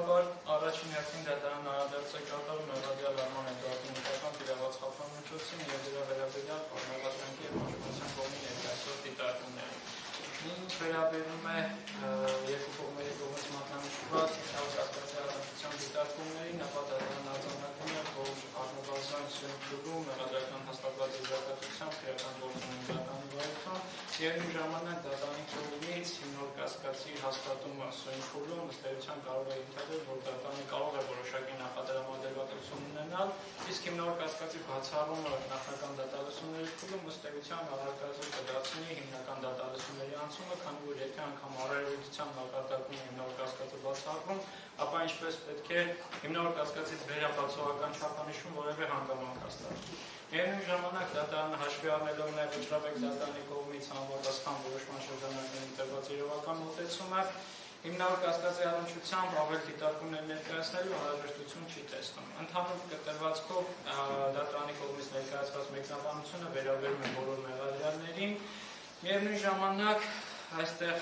Հետևաբար առաջին հերթին դատարանն անդրադարձ է կատարում մեղադրյալ Արման Էդուարդյանի դիրահաց խափանմիջոցին և դրա վերաբերյալ մեղադրանքի և պաշտպանության կողմի ներկայացված դիտարկումներին։ Ինչ վերաբերում է երկու կողմերի կողմից մատնանշված կասկածի առնչության դիտարկումներին, ապա դատարանն արձանագրում է, որ առնվազն սյունքերում մեղադրական հաստատված եզրակացությամբ քրեական գործունեության վայրում և մի ժամանակ դատարանի կողմից հիմնավոր կասկածի հաստատումը սյունքերում ըստ էության կարող է ենթադրել, որ դատարանը կարող է որոշակի նախադրամադրվածություն ունենալ, իսկ հիմնավոր կասկածի բացառումը նախնական դատալսումների փուլում ըստ էության առարկայություն կդարձնի հիմնական դատալսումների անցումը, քանի որ եթե անգամ առերևույթության մակարդակում հիմնավոր կասկածը բացառվում, ապա ինչպես պետք է հիմնավոր կասկածից վերաբացողական չափանիշում որևէ հանգամանք հաստատվի։ Միևնույն ժամանակ դատարանը հաշվի առնելով նաև վճռաբեկ դատարանի կողմից համապատասխան որոշման շրջանակներում տրված իրավական մոտեցումը, հիմնավոր կասկածի առնչությամբ ավել դիտարկումներ ներկայացնելու անհրաժեշտություն չի տեսնում։ Ընդհանուր կտրվածքով դատարանի կողմից ներկայացված մեկնաբանությունը վերաբերում է բոլոր մեղադրյալներին։ Միևնույն ժամանակ այստեղ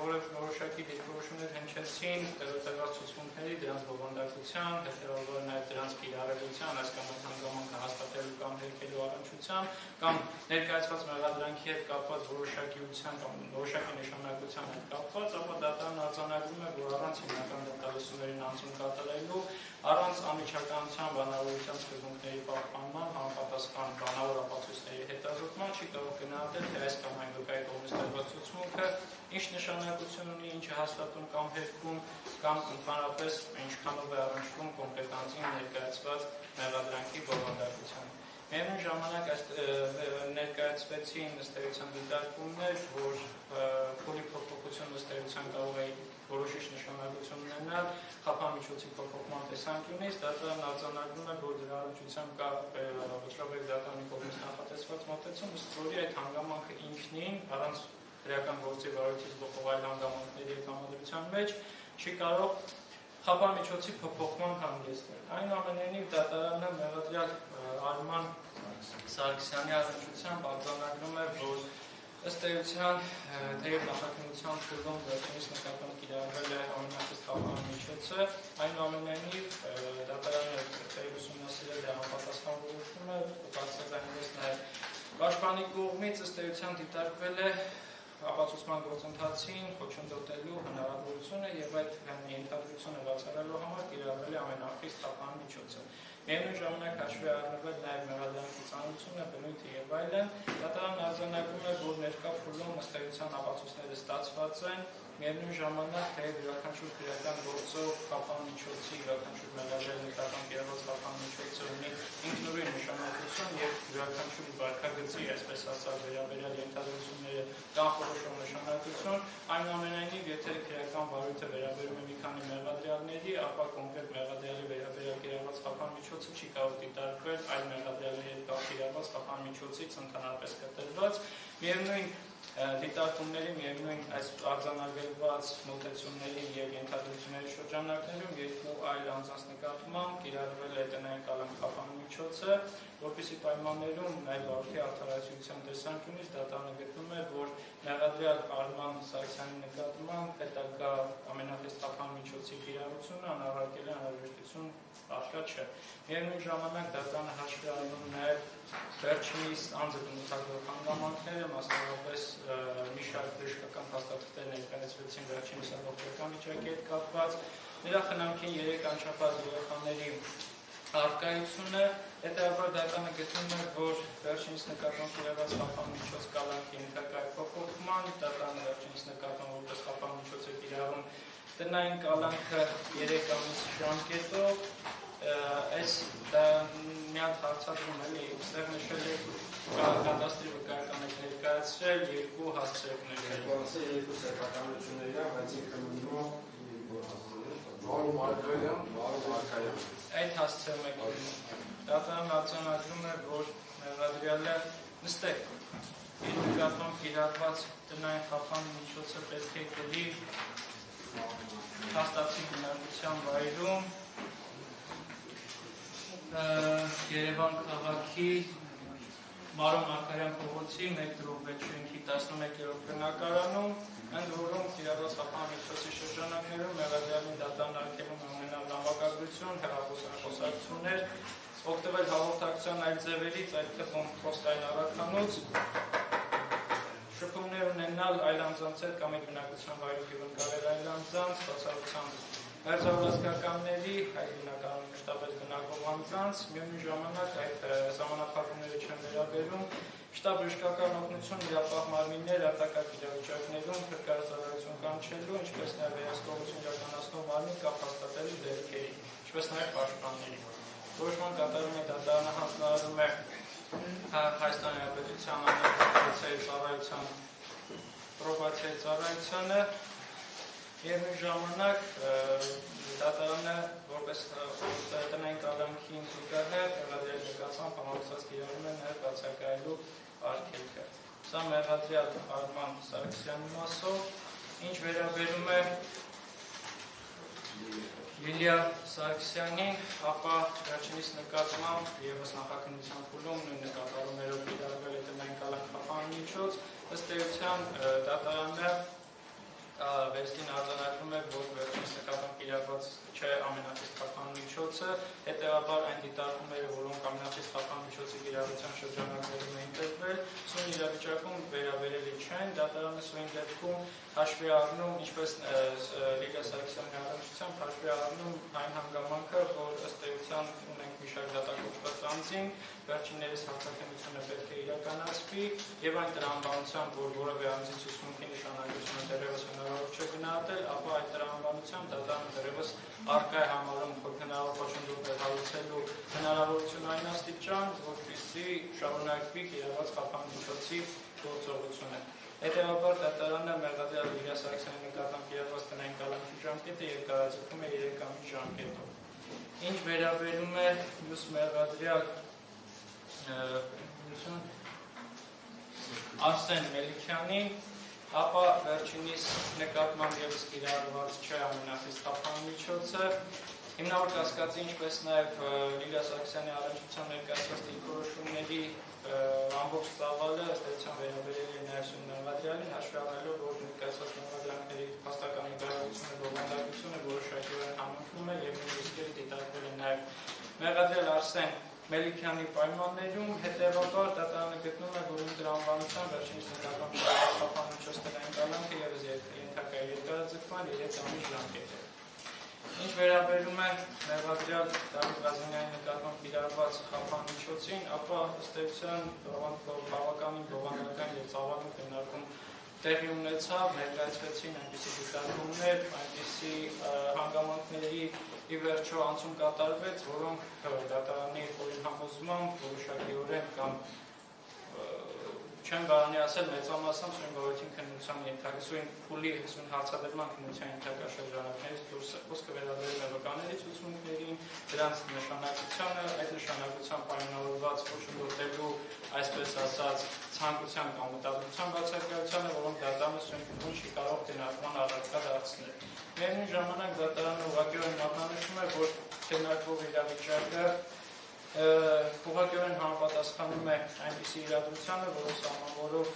որոշակի դիրքորոշումներ հնչեցին տրված ցուցմունքների, դրանց բովանդակության, հետևաբար նաև դրանց կիրառելիության, այսքանով հանգամանքը հաստատելու կամ հերքելու առնչությամբ, կամ ներկայացված մեղադրանքի հետ կապված որոշակիության կամ որոշակի նշանակության հետ կապված, ապա դատարանն արձանագրում է, որ առանց հիմնական դատալսումներին անցում կատարելու, առանց անմիջականության բանավորության սկզբունքների պահպանման, համապատասխան բանավոր ապացույցների հետազոտման չի կարող գնահատել, թե այս կամ այն վկայի կողմից տրված ցուցմունքը ինչ նշանակություն ունի, ինչը հաստատում կամ հերքում, կամ ընդհանրապես ինչքանով է առնչվում կոմպետանտին ներկայացված մեղադրանքի բովանդակությանը։ Միևնույն ժամանակ ներկայացվեցին ըստ էության դիտարկումներ, որ փուլի փոփոխությունը ըստ էության կարող է որոշիչ նշանակություն ունենալ խափամիջոցի փոփոխման տեսանկյունից, դատարանն արձանագրում է, որ դրա առնչությամբ կա վճռաբեկ դատարանի կողմից նախատեսված մոտեցում, ըստ որի այդ հանգամանքը ինքնին առանց դրական գործի վարույթից բխող այլ հանգամանքների համադրության մեջ չի կարող խափամիջոցի փոփոխման հանգեցնել։ Այնուամենայնիվ դատարանը մեղադրյալ Արման Սարգսյանի առնչությամբ արձանագրում է, որ ըստ էության թեև նախաքննության փուլում վերջինիս նկատմամբ կիրառվել է ամենախիստ խափամիջոցը, այնուամենայնիվ դատարանը թեև ուսումնասիրել է համապատասխան որոշումը, բացարձակ այնպես նաև պաշտպանի կողմից ըստ էության դիտարկվել է ապացուցման գործընթացին խոչընդոտելու հնարավորությունը եւ այդ ենթադրությունը բացառելու համար կիրառվել է ամենախիստ խափամիջոցը։ Միևնույն ժամանակ հաշվի առնվել նաև մեղադրանքի ծանրությունը, բնույթը եւ այլն, դատարանն արձանագրում է, որ ներկա փուլում ըստ էության ապացույցները ստացված են, միևնույն ժամանակ թեև յուրաքանչյուր քրեական գործով խափամիջոցի յուրաքանչյուր մեղադրյալ նկատմամբ կիրառված խափամիջոցը ունի ինքնուրույն նշանակություն եւ յուրաքանչյուր վարքագծի, այսպես ասած, վերաբերյալ ենթադրությունները կանխորոշող նշանակություն, այնուամենայնիվ, եթե քրեական վարույթը վերաբերում է մի քանի մեղադրյալների, ապա կոնկրետ մեղադրյալի վերաբերյալ կիրառված խափամիջոցը չի կարող դիտարկվել այլ մեղադրյալների հետ կիրառված խափամիջոցից ընդհանրապես կտրված, միևնույն դիտարկումների, միևնույն այս արձանագրված մոտեցումների եւ ենթադրությունների շրջանակներում երկու այլ անձանց նկատմամբ կիրառվել է տնային կալանք խափամիջոցը, որպեսզի պայմաններում նաև վարորդի արդարացիության տեսանկյունից դատարանը գտնում է, որ մեղադրյալ Արման Սարգսյանի նկատմամբ հետագա ամենախիստ խափամիջոցի կիրառությունը անառարկելի անհրաժեշտություն առկա չէ։ Միևնույն ժամանակ դատարանը հաշվի առնում նաև վերջինիս անձը բնութագրող հանգամանքները, մասնավորապես մի շարք բժշկական փաստաթղթեր ներկայացվեցին վերջինիս առողջական վիճակի հետ կապված, նրա խնամքին 3 անչափահաս երեխաների առկայությունը, հետևաբար դատարանը գտնում է, որ վերջինիս նկատմամբ կիրառված խափամիջոց կալանքի ենթակա է փոփոխման, դատարանը վերջինիս նկատմամբ որպես խափամիջոց է կիրառում տնային կալանքը 3 ամիս ժամկետով, այս միած հարցադրում էլի, ստեղ նշել է կադաստրի վկայական եք ներկայացրել, 2 հասցրեք ներկայացրել։ Երկու սեփականությունների, բայց ինքը մնում Վարու Մարգարյան, Վարու Մարգարյան։ Այդ հասցրում եք դատարանն արձանագրում է, որ մեղադրյալը նստեք, իր նկատմամբ կիրառված տնային խափամիջոցը պետք է կլի հաստատի բնակության վայրում Երևան քաղաքի Մարոն Մարգարյան փողոցի 1/6-11-րդ բնակարանում, ընդ որում կիրառված խափանմիջոցի շրջանակներում մեղադրյալին դատարանարկելուն ունենալ նամակագրություն, հեռախոսակցություններ, օգտվել հաղորդակցության այլ ձևերից, այդ թվում փոստային առաքանոց, շփումներ ունենալ այլ անձանց հետ կամ իր բնակության վայրում հյուրընկալել այլ անձանց, բացառությամբ մերձավորվածքականների, այդ բնակարանում մշտապես բնակվող անձանց, միևնույն ժամանակ այդ սահմանափակումները չեն վերաբերում շտապ բժշկական օգնություն իրապահ մարմիններ արտակարգ իրավիճակներում փրկարարություն կանչելու, ինչպես նաև վերահսկողություն իրականացնող մարմին կապ հաստատելու դեպքերի, ինչպես նաև պաշտպանների։ Որոշման կատարում է դատարանը հանձնարարում է Հայաստանի Հանրապետության պրոբացիայի ծառայությանը եւ նույն ժամանակ դատարանը որպես տնային կալանքի ինտեգրալ մեղադրյալի նկատմամբ համապատասխան կիրառում է նաև բացակայելու արգելքը։ Սա մեղադրյալ Արման Սարգսյանի մասով, ինչ վերաբերում է Լիլիա Սարգսյանին, ապա վերջինիս նկատմամբ եւս նախաքննության փուլում նույն նկատառումներով կիրառվել է տնային կալանք խափանմիջոց, ըստ էության դատարանը վերստին արձանագրում է, որ վերջինիս նկատմամբ կիրառված չէ ամենախիստ խափանմիջոցը, հետեւաբար այն դիտարկումները, որոնք ամենախիստ խափանմիջոցի կիրառության շրջանակներում էին տրվել, սույն իրավիճակում վերաբերելի չեն, դատարանը սույն դեպքում հաշվի առնում, ինչպես Լիլիա Սարգսյանի առնչությամբ հաշվի առնում այն հանգամանքը, որ ըստ էության ունենք մի շարք դատակոչված անձին, վերջիններիս հաղթականությունը պետք է իրականացվի եւ այն տրամաբանությամբ, որ որևէ անձի ցուցմունքի նշանակությունը դեռևս հնարավոր չէ գնահատել, ապա այդ տրամաբանությամբ դատարանը դեռևս առկա է համարում հնարավոր խոչընդոտներ հարուցելու հնարավորություն այն աստիճան, որպեսզի շարունակվի կիրառված խափանմիջոցի գործողությունը։ Հետևաբար դատարանը մեղադրյալ Լիլիա Սարգսյանի նկատմամբ կիրառված տնային կալանքի ժամկետը երկարաձգում է 3 ամիս ժամկետով։ Ինչ վերաբերում է մյուս մեղադրյալ Արսեն Մելիքյանին, ապա վերջինիս նկատմամբ ևս կիրառված չէ ամենախիստ խափանմիջոցը։ Հիմնավոր կասկածի, ինչպես նաև Լիլիա Սարգսյանի առնչությամբ ներկայացված դիրքորոշումների ամբողջ ծավալը ըստ էության վերաբերել է նաև սույն մեղադրյալին, հաշվի առնելով, որ ներկայացված մեղադրանքների փաստական ներկայացությունը բովանդակությունը որոշակիորեն համընկնում է եւ նույնիսկ դիտարկվել է նաև մեղադրյալ Արսեն Մելիքյանի պայմաններում, հետևաբար դատարանը գտնում է, որ ում տրամաբանությամբ վերջինիս նկատմամբ խափանմիջոց տնային կալանքը ևս ենթակա է երկարաձգման 3 ամիս ժամկետով։ Ինչ վերաբերում է մեղադրյալ Դավիթ Ղազանյանի նկատմամբ կիրառված խափանմիջոցին, ապա ըստ էության բավականին բովանդական եւ ծավալուն քննարկում տեղի ունեցավ, ներկայացվեցին այնպիսի դիտարկումներ, այնպիսի հանգամանքների ի վերջո անցում կատարվեց, որոնք դատարանի խորին համոզմամբ որոշակիորեն կամ չեմ կարելի ասել մեծամասամբ սույն ոլորտին քննության ենթակա, սույն փուլի սույն հարցադրման քննության ենթակա շրջանակներից դուրս խոսքը վերաբերում է վկաների ցուցմունքներին, դրանց նշանակությանը, այդ նշանակությամբ պայմանավորված խոչընդոտելու, այսպես ասած, ցանկության կամ մտադրության բացակայությանը, որոնք դատարանը սույն փուլում չի կարող քննարկման առարկա դարձնել։ Միևնույն ժամանակ դատարանը ուղղակիորեն մատնանշում է, որ քննարկվող իրավիճակը ուղղակիորեն համապատասխանում է այնպիսի իրադրությանը, որը սահմանվելով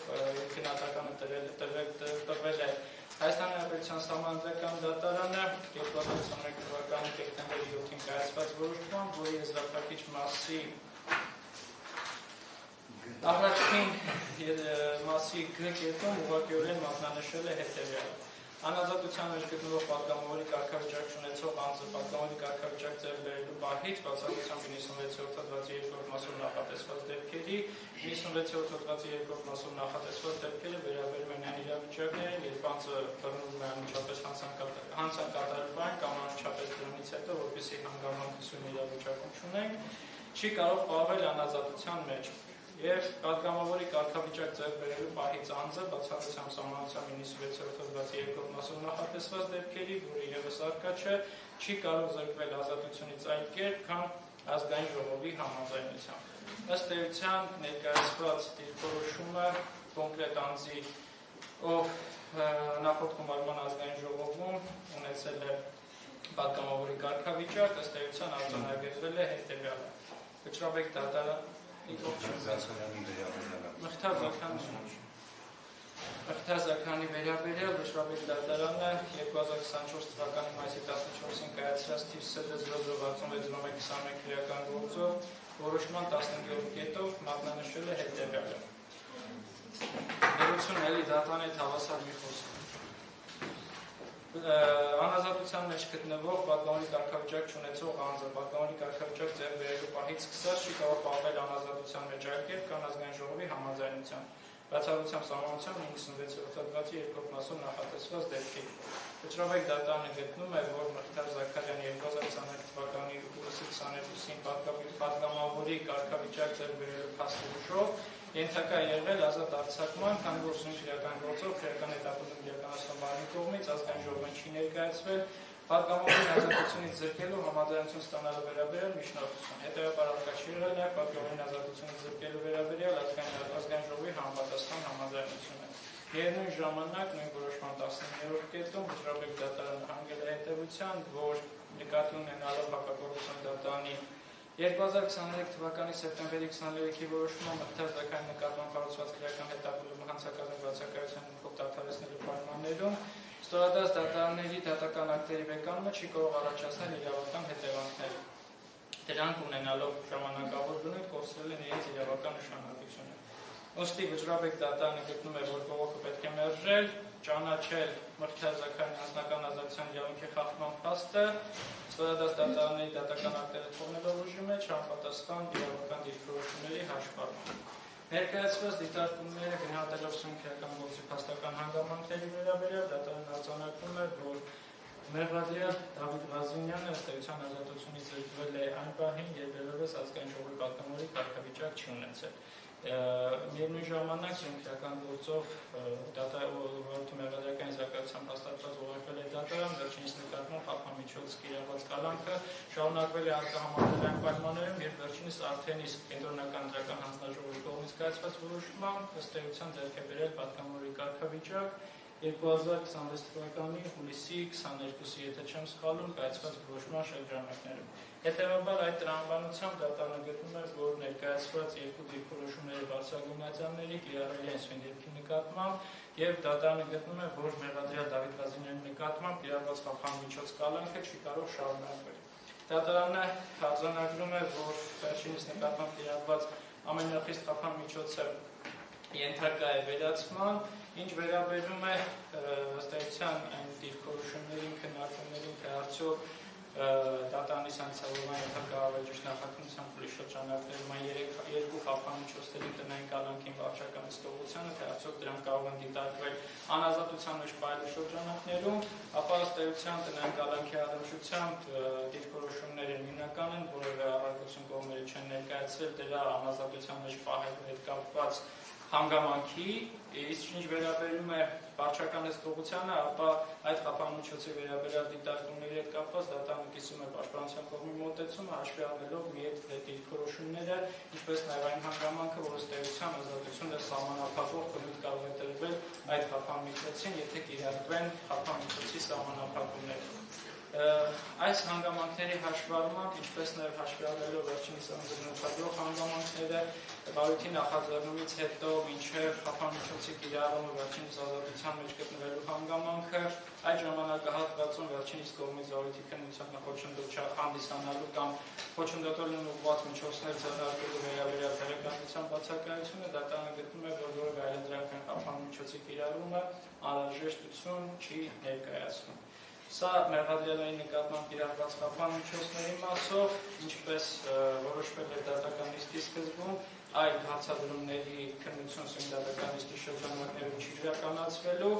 քննադատականը տրվել է Հայաստանի Հանրապետության Սահմանադրական դատարանը 2021 թվականի դեկտեմբերի 7-ին կայացված որոշմամբ, որի եզրափակիչ մասի առաջին մասի գրքերում ուղղակիորեն մատնանշել է հետևյալը. Անազատության մեջ գտնվող պատգամավորի կարգավիճակ ունեցող անձը պատգամավորի կարգավիճակ ձեռք բերելու պահից բացառությամբ 96-րդ հոդվածի 2-րդ մասով նախատեսված դեպքերի 96-րդ հոդվածի 2-րդ մասով նախատեսված դեպքերը վերաբերում են այն իրավիճակներին, երբ անձը բռնվում է անմիջապես հանցան կատարելուային կամ անմիջապես դրանից հետո, որպեսզի հանգամանքություն իրավիճակում չունենք, չի կարող պահվել անազատության մեջ։ Եվ պատգամավորի կարգավիճակ ձեռք բերելու պահից անձը բացառությամբ սահմանության 96-րդ հոդվածի 2-րդ մասով նախատեսված դեպքերի, որը ևս առկա չէ, չի կարող զրկվել ազատությունից այլ կերպ, քան ազգային ժողովի համաձայնությամբ։ Ըստ էության ներկայացված դիրքորոշումը կոնկրետ անձի, ով նախորդ գումարման ազգային ժողովում ունեցել է պատգամավորի կարգավիճակ, ըստ էության արձանագրվել է հետևյալը. Վճռաբեկ Մխիթար վերաբերյալ վճռաբեկ դատարանը 2024 թվականի մայիսի 14-ին կայացրած թիվ ՍԴ-066-21 քրեական գործով որոշման 15-րդ կետով մատնանշել է հետևյալը. Ներություն էլի դատանի հետ հավասար մի խոսք. Անազատության մեջ գտնվող պատգամավորի կարգավիճակ չունեցող անձը պատգամավորի կարգավիճակ ձեռք բերելու պահից սկսած չի կարող պահվել անազատության մեջ այլ կերպ կան ազգային ժողովի համաձայնությամբ բացառությամբ սահմանության 96-րդ հատվածի 2-րդ մասում նախատեսված դեպքի։ Վճռաբեկ դատարանը գտնում է, որ Մխիթար Զաքարյանի 2022 թվականի հուլիսի 22-ին պատգամավորի կարգավիճակ ձեռք բերելու փաստի ուժով ենթակա եղել ազատ արձակման, քանի որ սույն քրեական գործով քրեական հետապնդում իրականացման բաժնի կողմից ազգային ժողովին չի ներկայացվել պատգամավորին ազատությունից զրկելու համաձայնություն ստանալու վերաբերյալ միջնորդություն։ Հետևաբար արկա չի եղել նաև պատգամավորին ազատությունից զրկելու վերաբերյալ ազգային ժողովի համապատասխան համաձայնությունը։ Միևնույն ժամանակ նույն որոշման 15-րդ կետում վճռաբեկ դատարանը հանգել է հետևության, որ նկատի ունենալով հակագործության դատարանի 2023 թվականի սեպտեմբերի 23-ի որոշումը Մխիթար Զաքարյանի նկատմամբ կառուցված քրեական հետապնդումը հանցագործության բացակայության հիմքով դադարեցնելու պայմաններում ստորադաս դատարանների դատական ակտերի բեկանումը չի կարող առաջացնել իրավական հետևանքներ։ Դրանք ունենալով ժամանակավոր բնույթ կորցրել են իրենց իրավական նշանակությունը։ Ոստի վճռաբեկ դատարանը գտնում է, որ բողոքը պետք է մերժել, ճանաչել Մխիթար Զաքարյանի անձնական ազատության իրավունքի խախտման փաստը, ստորադաս դատարանների դատական ակտերը թողնելով ուժի մեջ համապատասխան իրավական դիրքորոշումների հաշվառման։ Ներկայացված դիտարկումները գնահատելով սույն քրեական գործի փաստական հանգամանքների վերաբերյալ դատարանն արձանագրում է, որ մեղադրյալ Դավիթ Ղազինյանը ըստ էության ազատությունից զրկվել է այն պահին, երբ դեռևս ազգային ժողովի պատգամավորի կարգավիճակ չի ունեցել։ Միևնույն ժամանակ սույն քրեական գործով մեղադրական զարգացությամբ հաստատված ուղարկվել է դատարան, վերջինիս նկատմամբ խափամիջոց կիրառված կալանքը շարունակվել է արկահամարվել այն պայմաններում, երբ վերջինս արդեն իսկ կենտրոնական դրական հանձնաժողովի կողմից կայացված որոշմամբ ըստ էության ձեռք է բերել պատգամավորի կարգավիճակ 2026 թվականի հուլիսի 22-ի, եթե չեմ սխալվում, կայացված որոշման շրջանակներում։ Հետևաբար այդ տրամաբանությամբ դատարանը գտնում է, որ ներկայացված երկու դիրքորոշումների բարձրագույնացիաների կիրառելի են սույն դեպքի նկատմամբ եւ դատարանը գտնում է, որ մեղադրյալ Դավիթ Ղազինյանի նկատմամբ կիրառված խափամիջոց կալանքը չի կարող շարունակվել։ Դատարանը արձանագրում է, որ վերջինիս նկատմամբ կիրառված ամենախիստ խափամիջոցը ենթակա է վերացման, ինչ վերաբերում է ըստ էության այն դիրքորոշումներին, քննարկումներին, թե արդյոք դատարանի սանկցիավորման ենթակա ավելի ճիշտ նախաքննության փուլի շրջանակներում այն երկու խափամիջոցների տնային կալանքին վարչական հսկողությանը, թե արդյոք դրանք կարող են դիտարկվել անազատության մեջ պահելու շրջանակներում, ապա ըստ էության տնային կալանքի առնչությամբ դիրքորոշումները նույնական են, որևէ առարկություն կողմերը չեն ներկայացրել դրա անազատության մեջ պահելու հետ կապված հանգամանքի, իսկ ինչ վերաբերում է վարչական հսկողությանը, ապա այդ խափամիջոցի վերաբերյալ դիտարկումների հետ կապված դատարանը կիսում է պաշտպանության կողմի մոտեցումը, հաշվի առնելով մի այդ դիրքորոշումները, ինչպես նաև այն հանգամանքը, որ ըստ էության ազատությունը սահմանափակող բնույթ կարող է տրվել այդ խափամիջոցին, եթե կիրառվեն խափամիջոցի սահմանափակումները։ Այս հանգամանքների հաշվառմամբ, ինչպես նաև հաշվի առնելով վերջինիս ըմբռնորդագրող հանգամանքները, բարույթի նախաձեռնումից հետո մինչև խափամիջոցի կիրառումը վերջինիս ազատության մեջ գտնվելու հանգամանքը, այդ ժամանակահատվածում վերջինիս կողմից բարույթի քննության խոչընդոտ հանդիսանալու կամ խոչընդոտելուն ուղղված միջոցներ ձեռնարկելու վերաբերյալ տեղեկատվության բացակայությունը դատարանը գտնում է, որ որևէ այլընտրանքային խափամիջոցի կիրառումը անհրաժեշտություն չի ներկայացնում։ Սա մեղադրյալների նկատմամբ կիրառված խափամիջոցների մասով, ինչպես որոշվել է դատական նիստի սկզբում, այլ հարցադրումների քննություն սույն դատական նիստի շրջանակներում չի իրականացվելու